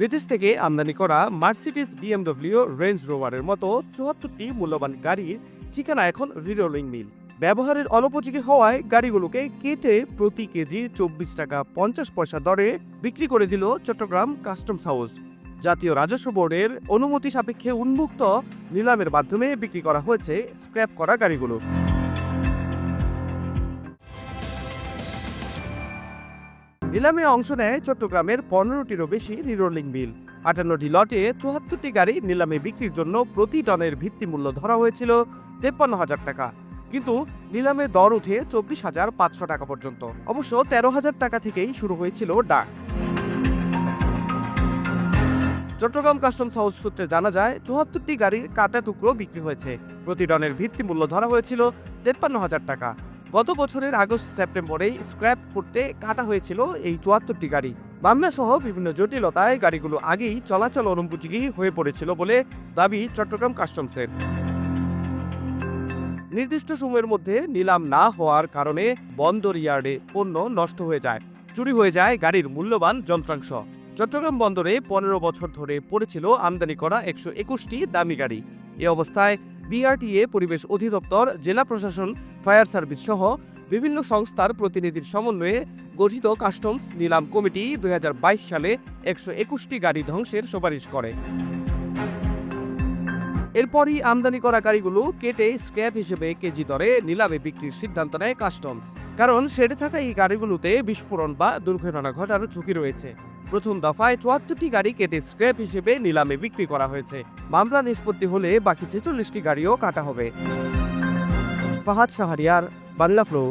বিদেশ থেকে আমদানি করা মার্সিডিজ, বিএমডব্লিউ, রেঞ্জ রোভারের মতো ৭৪টি মূল্যবান গাড়ির ঠিকানা এখন রিরোলিং মিল। ব্যবহারের অনুপযোগী হওয়ায় গাড়িগুলোকে কেটে প্রতি কেজি ২৪ টাকা ৫০ পয়সা দরে বিক্রি করে দিল চট্টগ্রাম কাস্টমস হাউস। জাতীয় রাজস্ব বোর্ডের অনুমতি সাপেক্ষে উন্মুক্ত নিলামের মাধ্যমে বিক্রি করা হয়েছে স্ক্র্যাপ করা গাড়িগুলো। নিলামে অংশ নেয় চট্টগ্রামের ১৫টিরও বেশি রিরোলিং মিল। ৫৮টি লটে ৭৪টি গাড়ি নিলামে বিক্রির জন্য প্রতি টনের ভিত্তিমূল্য ধরা হয়েছিল ৫৩,০০০ টাকা, কিন্তু নিলামে দর উঠে ২৪,৫০০ টাকা পর্যন্ত। অবশ্য ১৩,০০০ টাকা থেকেই শুরু হয়েছিল ডাক। চট্টগ্রাম কাস্টমস হাউস সূত্রে জানা যায়, ৭৪টি গাড়ির কাটা টুকরো বিক্রি হয়েছে। প্রতি টনের ভিত্তিমূল্য ধরা হয়েছিল ৫৩,০০০ টাকা। গত বছরের আগস্ট-সেপ্টেম্বরেই স্ক্র্যাপ করতে কাটা হয়েছিল এই ৭৪টি গাড়ি। মামলা সহ বিভিন্ন জটিলতায় গাড়িগুলো আগেই চলাচল অনুপযোগী হয়ে পড়েছিল বলে দাবি চট্টগ্রাম কাস্টমসের। নির্দিষ্ট সময়ের মধ্যে নিলাম না হওয়ার কারণে বন্দর ইয়ার্ডে পণ্য নষ্ট হয়ে যায়, চুরি হয়ে যায় গাড়ির মূল্যবান যন্ত্রাংশ। চট্টগ্রাম বন্দরে ১৫ বছর ধরে পড়েছিল আমদানি করা ১২১টি দামি গাড়ি। এ অবস্থায় বিআরটিএ, পরিবেশ অধিদপ্তর, জেলা প্রশাসন, ফায়ার সার্ভিস সহ বিভিন্ন সংস্থার প্রতিনিধির সমন্বয়ে গঠিত কাস্টমস নিলাম কমিটি ২০২২ সালে ১২১টি গাড়ি ধ্বংসের সুপারিশ করে। এরপরই আমদানি করা গাড়িগুলো কেটে স্ক্র্যাপ হিসেবে কেজি দরে নিলামে বিক্রির সিদ্ধান্ত নেয় কাস্টমস। কারণ শেডে থাকা এই গাড়িগুলোতে বিস্ফোরণ বা দুর্ঘটনা ঘটার ঝুঁকি রয়েছে। প্রথম দফায় ৭৪টি গাড়ি কেটে স্ক্র্যাপ হিসেবে নিলামে বিক্রি করা হয়েছে। মামলা নিষ্পত্তি হলে বাকি ৪৬টি গাড়িও কাটা হবে। ফাহাদ শাহরিয়ার, বাংলা ফ্লো।